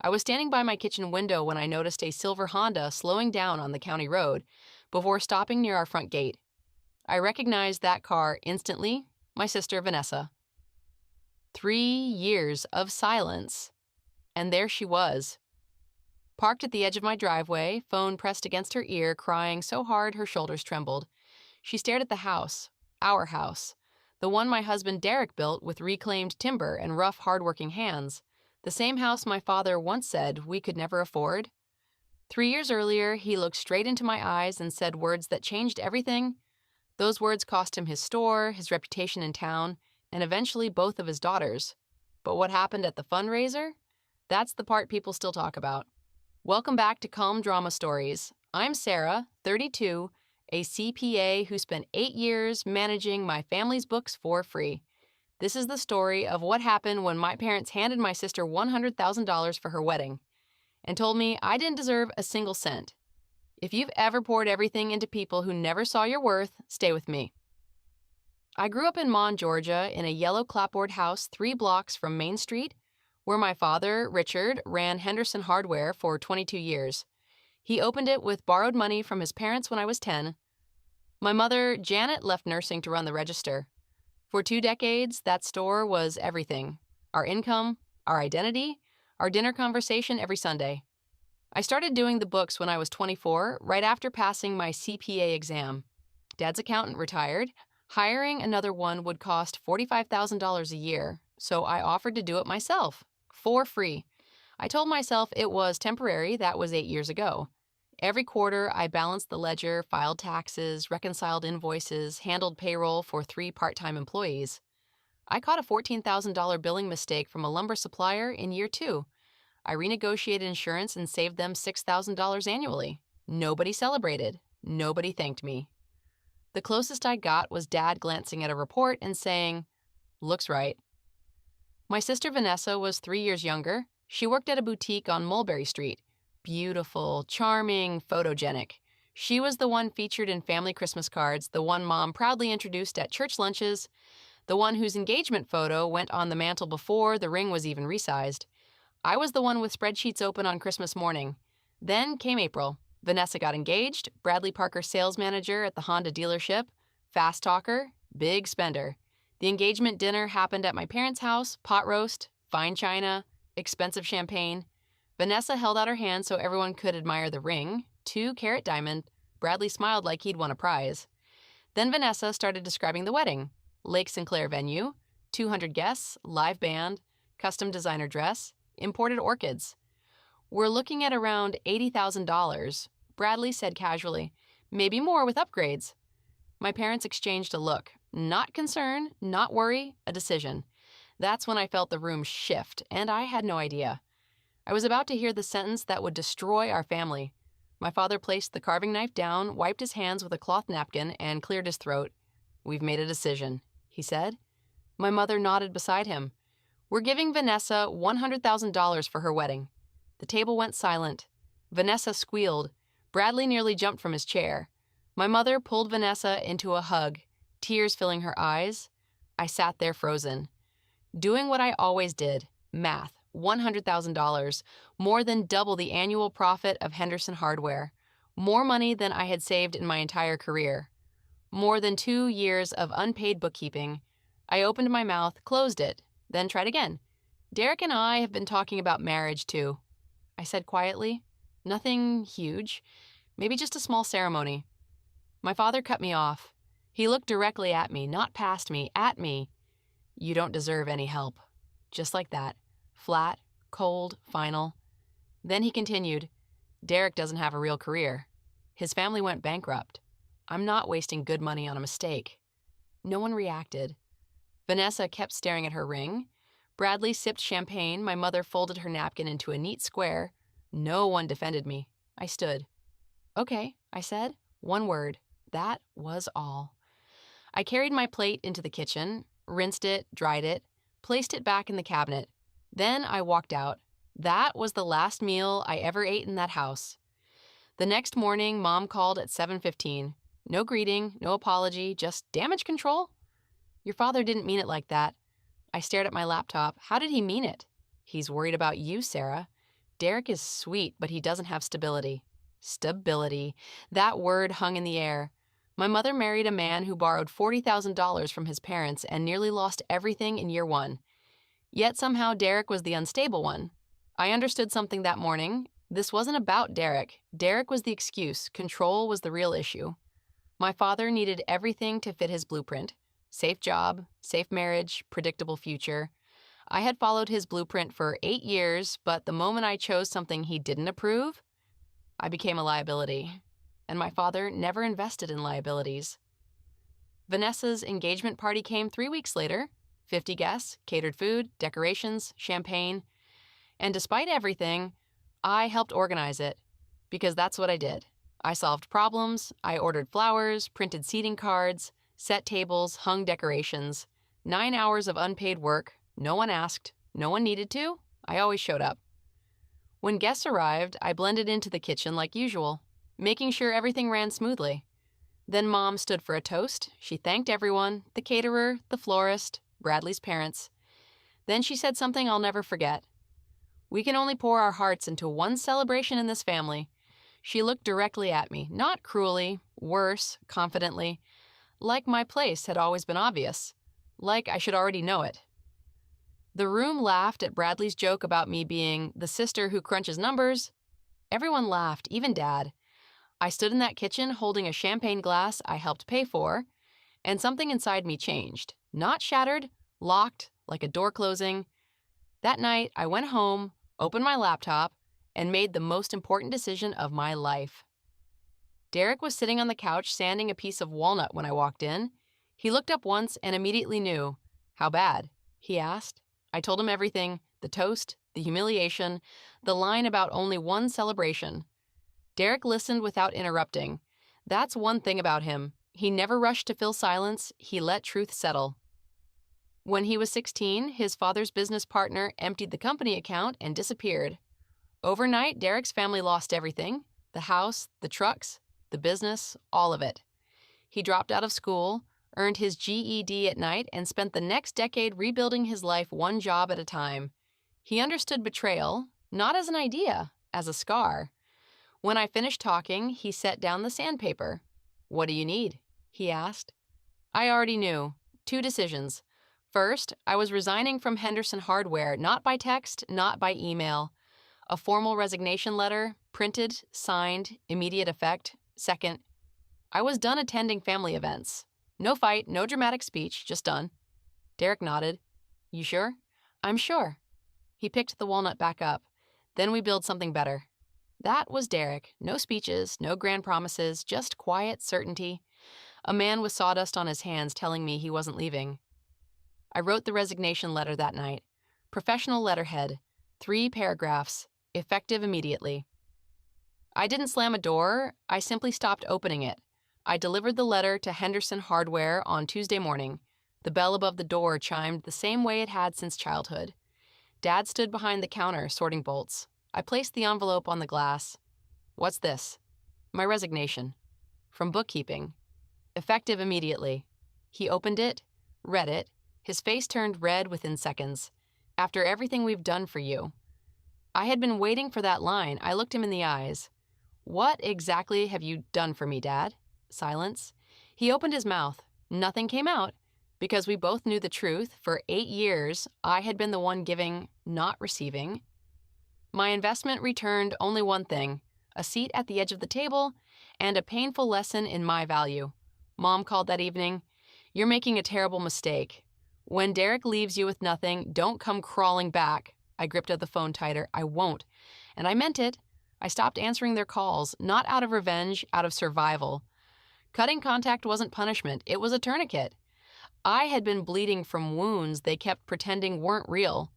I was standing by my kitchen window when I noticed a silver Honda slowing down on the county road before stopping near our front gate. I recognized that car instantly, my sister Vanessa. 3 years of silence, and there she was, parked at the edge of my driveway, phone pressed against her ear, crying so hard her shoulders trembled. She stared at the house, our house, the one my husband Derek built with reclaimed timber and rough, hard-working hands, the same house my father once said we could never afford. 3 years earlier, he looked straight into my eyes and said words that changed everything. Those words cost him his store, his reputation in town, and eventually both of his daughters. But what happened at the fundraiser? That's the part people still talk about. Welcome back to Calm Drama Stories. I'm Sarah, 32, a CPA who spent 8 years managing my family's books for free. This is the story of what happened when my parents handed my sister $100,000 for her wedding and told me I didn't deserve a single cent. If you've ever poured everything into people who never saw your worth, stay with me. I grew up in Mon, Georgia, in a yellow clapboard house 3 blocks from Main Street, where my father, Richard, ran Henderson Hardware for 22 years. He opened it with borrowed money from his parents when I was 10. My mother, Janet, left nursing to run the register. For 2 decades, that store was everything: our income, our identity, our dinner conversation every Sunday. I started doing the books when I was 24, right after passing my CPA exam. Dad's accountant retired. Hiring another one would cost $45,000 a year, so I offered to do it myself, for free. I told myself it was temporary. That was 8 years ago. Every quarter, I balanced the ledger, filed taxes, reconciled invoices, handled payroll for 3 part-time employees. I caught a $14,000 billing mistake from a lumber supplier in year 2. I renegotiated insurance and saved them $6,000 annually. Nobody celebrated. Nobody thanked me. The closest I got was Dad glancing at a report and saying, "Looks right." My sister Vanessa was 3 years younger. She worked at a boutique on Mulberry Street. Beautiful, charming, photogenic. She was the one featured in family Christmas cards, the one Mom proudly introduced at church lunches, the one whose engagement photo went on the mantle before the ring was even resized. I was the one with spreadsheets open on Christmas morning. Then came April. Vanessa got engaged, Bradley Parker sales manager at the Honda dealership, fast talker, big spender. The engagement dinner happened at my parents' house, pot roast, fine china, expensive champagne. Vanessa held out her hand so everyone could admire the ring, 2-carat diamond. Bradley smiled like he'd won a prize. Then Vanessa started describing the wedding. Lake Sinclair venue, 200 guests, live band, custom designer dress, imported orchids. "We're looking at around $80,000. Bradley said casually, "Maybe more with upgrades." My parents exchanged a look. Not concern, not worry, a decision. That's when I felt the room shift, and I had no idea. I was about to hear the sentence that would destroy our family. My father placed the carving knife down, wiped his hands with a cloth napkin, and cleared his throat. "We've made a decision," he said. My mother nodded beside him. "We're giving Vanessa $100,000 for her wedding." The table went silent. Vanessa squealed. Bradley nearly jumped from his chair. My mother pulled Vanessa into a hug, tears filling her eyes. I sat there frozen. Doing what I always did, math, $100,000, more than double the annual profit of Henderson Hardware, more money than I had saved in my entire career, more than 2 years of unpaid bookkeeping. I opened my mouth, closed it, then tried again. "Derek and I have been talking about marriage, too," I said quietly. "Nothing huge, maybe just a small ceremony." My father cut me off. He looked directly at me, not past me, at me. "You don't deserve any help." Just like that. Flat, cold, final. Then he continued, "Derek doesn't have a real career. His family went bankrupt. I'm not wasting good money on a mistake." No one reacted. Vanessa kept staring at her ring. Bradley sipped champagne. My mother folded her napkin into a neat square. No one defended me. I stood. "Okay," I said. One word. That was all. I carried my plate into the kitchen, rinsed it, dried it, placed it back in the cabinet. Then I walked out. That was the last meal I ever ate in that house. The next morning, Mom called at 7:15. No greeting, no apology, just damage control? "Your father didn't mean it like that." I stared at my laptop. How did he mean it? "He's worried about you, Sarah." Derek is sweet, but he doesn't have stability. Stability. That word hung in the air. My mother married a man who borrowed $40,000 from his parents and nearly lost everything in year one. Yet somehow Derek was the unstable one. I understood something that morning. This wasn't about Derek. Derek was the excuse. Control was the real issue. My father needed everything to fit his blueprint. Safe job, safe marriage, predictable future. I had followed his blueprint for 8 years, but the moment I chose something he didn't approve, I became a liability. And my father never invested in liabilities. Vanessa's engagement party came 3 weeks later. 50 guests, catered food, decorations, champagne. And despite everything, I helped organize it, because that's what I did. I solved problems, I ordered flowers, printed seating cards, set tables, hung decorations. 9 hours of unpaid work. No one asked, no one needed to. I always showed up. When guests arrived, I blended into the kitchen like usual, making sure everything ran smoothly. Then Mom stood for a toast. She thanked everyone, the caterer, the florist, Bradley's parents. Then she said something I'll never forget. "We can only pour our hearts into one celebration in this family." She looked directly at me, not cruelly, worse, confidently, like my place had always been obvious, like I should already know it. The room laughed at Bradley's joke about me being the sister who crunches numbers. Everyone laughed, even Dad. I stood in that kitchen holding a champagne glass I helped pay for, and something inside me changed. Not shattered, locked, like a door closing. That night, I went home, opened my laptop, and made the most important decision of my life. Derek was sitting on the couch sanding a piece of walnut when I walked in. He looked up once and immediately knew. "How bad?" he asked. I told him everything, the toast, the humiliation, the line about only one celebration. Derek listened without interrupting. That's one thing about him. He never rushed to fill silence. He let truth settle. When he was 16, his father's business partner emptied the company account and disappeared. Overnight, Derek's family lost everything: the house, the trucks, the business, all of it. He dropped out of school, earned his GED at night, and spent the next decade rebuilding his life one job at a time. He understood betrayal, not as an idea, as a scar. When I finished talking, he set down the sandpaper. "What do you need?" he asked. I already knew. 2 decisions. First, I was resigning from Henderson Hardware, not by text, not by email. A formal resignation letter, printed, signed, immediate effect. Second, I was done attending family events. No fight, no dramatic speech, just done. Derek nodded. "You sure?" "I'm sure." He picked the walnut back up. "Then we build something better." That was Derek. No speeches, no grand promises, just quiet certainty. A man with sawdust on his hands telling me he wasn't leaving. I wrote the resignation letter that night. Professional letterhead. 3 paragraphs. Effective immediately. I didn't slam a door. I simply stopped opening it. I delivered the letter to Henderson Hardware on Tuesday morning. The bell above the door chimed the same way it had since childhood. Dad stood behind the counter sorting bolts. I placed the envelope on the glass. "What's this?" "My resignation. From bookkeeping. Effective immediately." He opened it, read it. His face turned red within seconds. "After everything we've done for you." I had been waiting for that line. I looked him in the eyes. "What exactly have you done for me, Dad?" Silence. He opened his mouth. Nothing came out, because we both knew the truth. For 8 years, I had been the one giving, not receiving. My investment returned only one thing: a seat at the edge of the table and a painful lesson in my value. Mom called that evening. "You're making a terrible mistake. When Derek leaves you with nothing, don't come crawling back." I gripped at the phone tighter. "I won't." And I meant it. I stopped answering their calls, not out of revenge, out of survival. Cutting contact wasn't punishment. It was a tourniquet. I had been bleeding from wounds they kept pretending weren't real.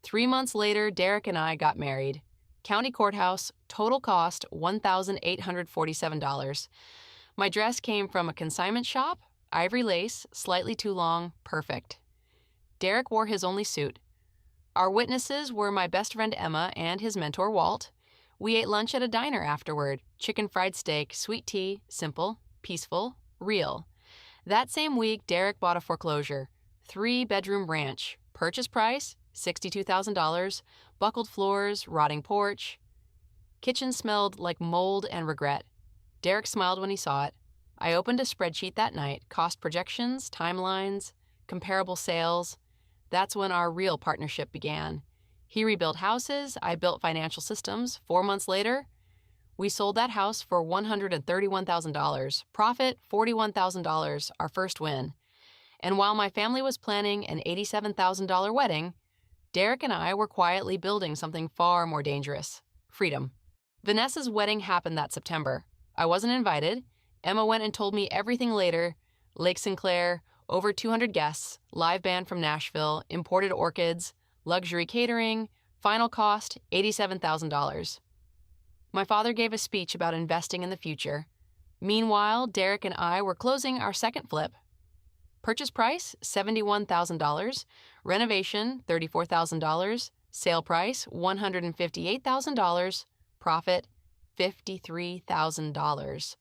3 months later, Derek and I got married. County courthouse, total cost $1,847. My dress came from a consignment shop, ivory lace, slightly too long, perfect. Derek wore his only suit. Our witnesses were my best friend Emma and his mentor Walt. We ate lunch at a diner afterward. Chicken fried steak, sweet tea, simple, peaceful, real. That same week, Derek bought a foreclosure. 3-bedroom ranch. Purchase price, $62,000, buckled floors, rotting porch. Kitchen smelled like mold and regret. Derek smiled when he saw it. I opened a spreadsheet that night, cost projections, timelines, comparable sales. That's when our real partnership began. He rebuilt houses, I built financial systems. 4 months later, we sold that house for $131,000. Profit, $41,000, our first win. And while my family was planning an $87,000 wedding, Derek and I were quietly building something far more dangerous: freedom. Vanessa's wedding happened that September. I wasn't invited. Emma went and told me everything later. Lake Sinclair, over 200 guests, live band from Nashville, imported orchids, luxury catering, final cost, $87,000. My father gave a speech about investing in the future. Meanwhile, Derek and I were closing our second flip. Purchase price, $71,000. Renovation, $34,000. Sale price, $158,000. Profit, $53,000.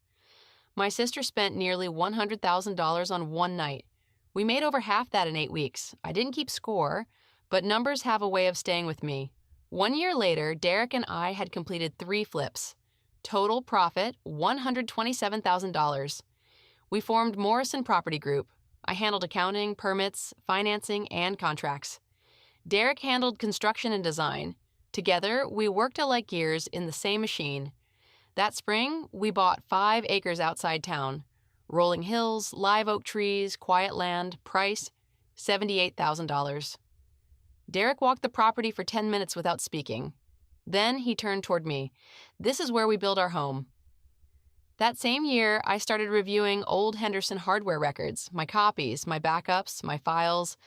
My sister spent nearly $100,000 on one night. We made over half that in 8 weeks. I didn't keep score, but numbers have a way of staying with me. 1 year later, Derek and I had completed 3 flips. Total profit, $127,000. We formed Morrison Property Group. I handled accounting, permits, financing, and contracts. Derek handled construction and design. Together, we worked alike gears in the same machine. That spring, we bought 5 acres outside town. Rolling hills, live oak trees, quiet land, price, $78,000. Derek walked the property for 10 minutes without speaking. Then he turned toward me. This is where we build our home. That same year, I started reviewing old Henderson hardware records, my copies, my backups, my files.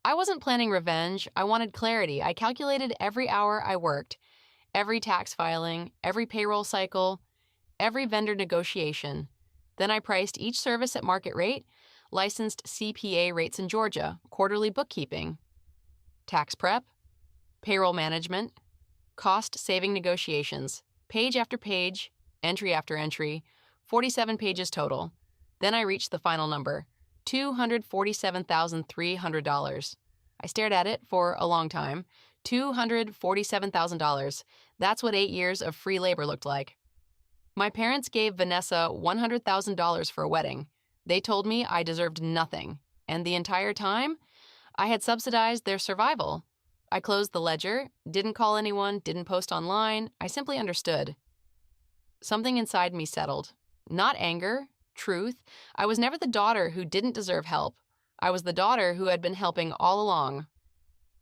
I wasn't planning revenge. I wanted clarity. I calculated every hour I worked, every tax filing, every payroll cycle, every vendor negotiation. Then I priced each service at market rate, licensed CPA rates in Georgia, quarterly bookkeeping, tax prep, payroll management, cost-saving negotiations, page after page, entry after entry, 47 pages total. Then I reached the final number, $247,300. I stared at it for a long time. $247,000. That's what 8 years of free labor looked like. My parents gave Vanessa $100,000 for a wedding. They told me I deserved nothing, and the entire time, I had subsidized their survival. I closed the ledger, didn't call anyone, didn't post online. I simply understood. Something inside me settled. Not anger, truth. I was never the daughter who didn't deserve help. I was the daughter who had been helping all along.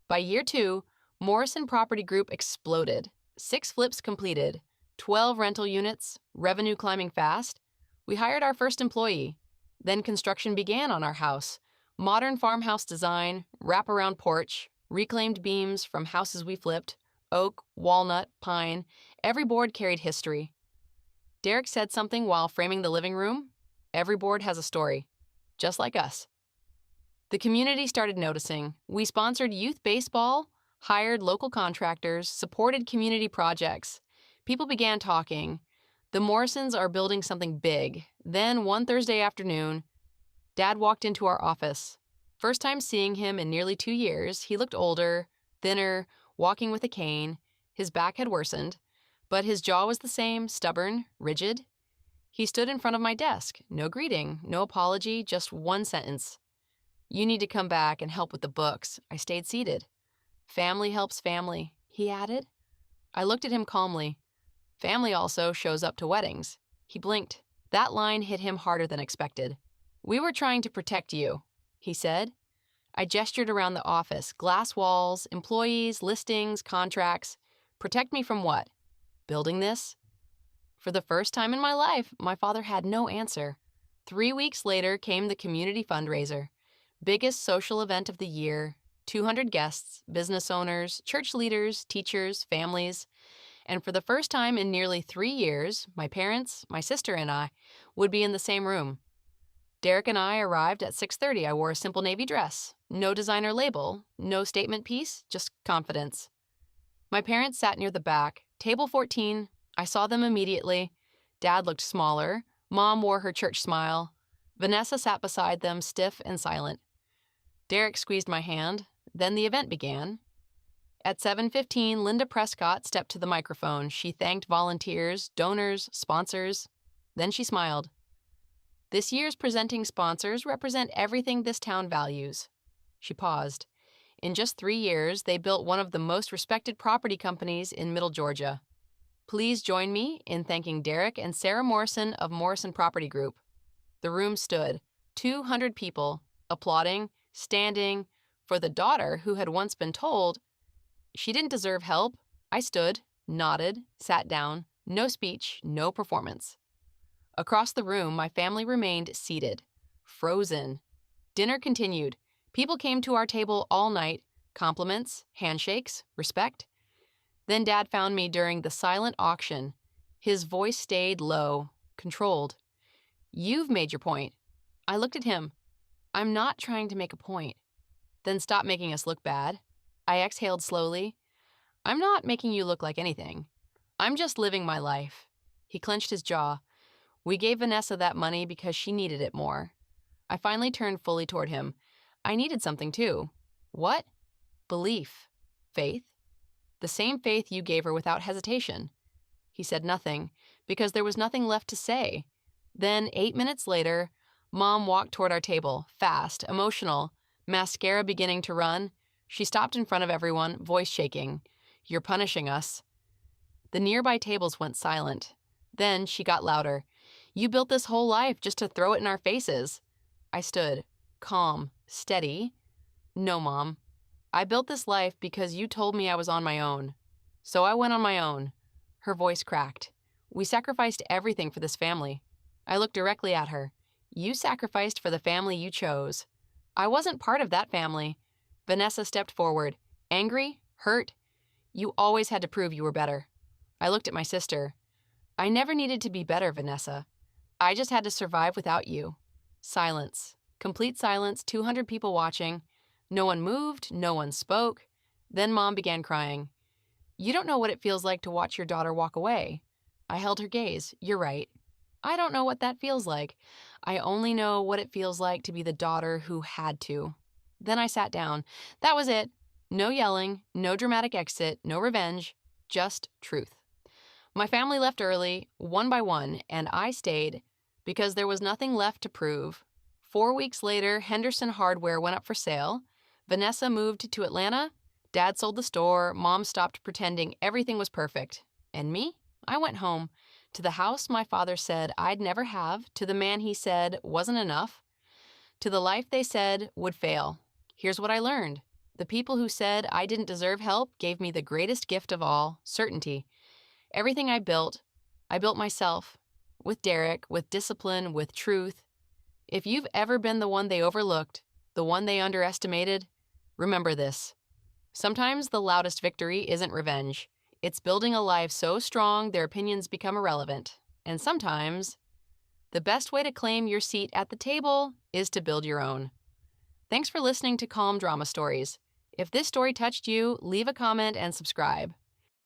By year 2, Morrison Property Group exploded. 6 flips completed, 12 rental units, revenue climbing fast. We hired our first employee. Then construction began on our house. Modern farmhouse design, wraparound porch, reclaimed beams from houses we flipped, oak, walnut, pine. Every board carried history. Derek said something while framing the living room. Every board has a story, just like us. The community started noticing. We sponsored youth baseball, hired local contractors, supported community projects. People began talking. The Morrisons are building something big. Then, one Thursday afternoon, Dad walked into our office. First time seeing him in nearly 2 years, he looked older, thinner, walking with a cane. His back had worsened, but his jaw was the same, stubborn, rigid. He stood in front of my desk. No greeting, no apology, just one sentence. "You need to come back and help with the books." I stayed seated. "Family helps family," he added. I looked at him calmly. "Family also shows up to weddings." He blinked. That line hit him harder than expected. "We were trying to protect you," he said. I gestured around the office. Glass walls, employees, listings, contracts. Protect me from what? Building this? For the first time in my life, my father had no answer. 3 weeks later came the community fundraiser. Biggest social event of the year. 200 guests, business owners, church leaders, teachers, families. And for the first time in nearly 3 years, my parents, my sister, and I would be in the same room. Derek and I arrived at 6:30. I wore a simple navy dress. No designer label, no statement piece, just confidence. My parents sat near the back. Table 14. I saw them immediately. Dad looked smaller. Mom wore her church smile. Vanessa sat beside them, stiff and silent. Derek squeezed my hand. Then the event began. At 7:15, Linda Prescott stepped to the microphone. She thanked volunteers, donors, sponsors. Then she smiled. This year's presenting sponsors represent everything this town values. She paused. In just 3 years, they built one of the most respected property companies in Middle Georgia. Please join me in thanking Derek and Sarah Morrison of Morrison Property Group. The room stood, 200 people, applauding, standing, for the daughter who had once been told she didn't deserve help. I stood, nodded, sat down, no speech, no performance. Across the room, my family remained seated, frozen. Dinner continued. People came to our table all night, compliments, handshakes, respect. Then Dad found me during the silent auction. His voice stayed low, controlled. You've made your point. I looked at him. I'm not trying to make a point. Then stop making us look bad. I exhaled slowly. I'm not making you look like anything. I'm just living my life. He clenched his jaw. We gave Vanessa that money because she needed it more. I finally turned fully toward him. I needed something too. What? Belief. Faith. The same faith you gave her without hesitation. He said nothing, because there was nothing left to say. Then, 8 minutes later, Mom walked toward our table, fast, emotional, mascara beginning to run. She stopped in front of everyone, voice shaking. You're punishing us. The nearby tables went silent. Then she got louder. You built this whole life just to throw it in our faces. I stood, calm, steady. No, Mom. I built this life because you told me I was on my own. So I went on my own. Her voice cracked. We sacrificed everything for this family. I looked directly at her. You sacrificed for the family you chose. I wasn't part of that family. Vanessa stepped forward, angry, hurt. You always had to prove you were better. I looked at my sister. I never needed to be better, Vanessa. I just had to survive without you. Silence. Complete silence, 200 people watching. No one moved, no one spoke. Then Mom began crying. You don't know what it feels like to watch your daughter walk away. I held her gaze. You're right. I don't know what that feels like. I only know what it feels like to be the daughter who had to. Then I sat down. That was it. No yelling, no dramatic exit, no revenge, just truth. My family left early, one by one, and I stayed because there was nothing left to prove. 4 weeks later, Henderson Hardware went up for sale. Vanessa moved to Atlanta. Dad sold the store. Mom stopped pretending everything was perfect. And me? I went home. To the house my father said I'd never have, to the man he said wasn't enough, to the life they said would fail. Here's what I learned. The people who said I didn't deserve help gave me the greatest gift of all, certainty. Everything I built myself, with Derek, with discipline, with truth. If you've ever been the one they overlooked, the one they underestimated, remember this. Sometimes the loudest victory isn't revenge. It's building a life so strong their opinions become irrelevant. And sometimes, the best way to claim your seat at the table is to build your own. Thanks for listening to Calm Drama Stories. If this story touched you, leave a comment and subscribe.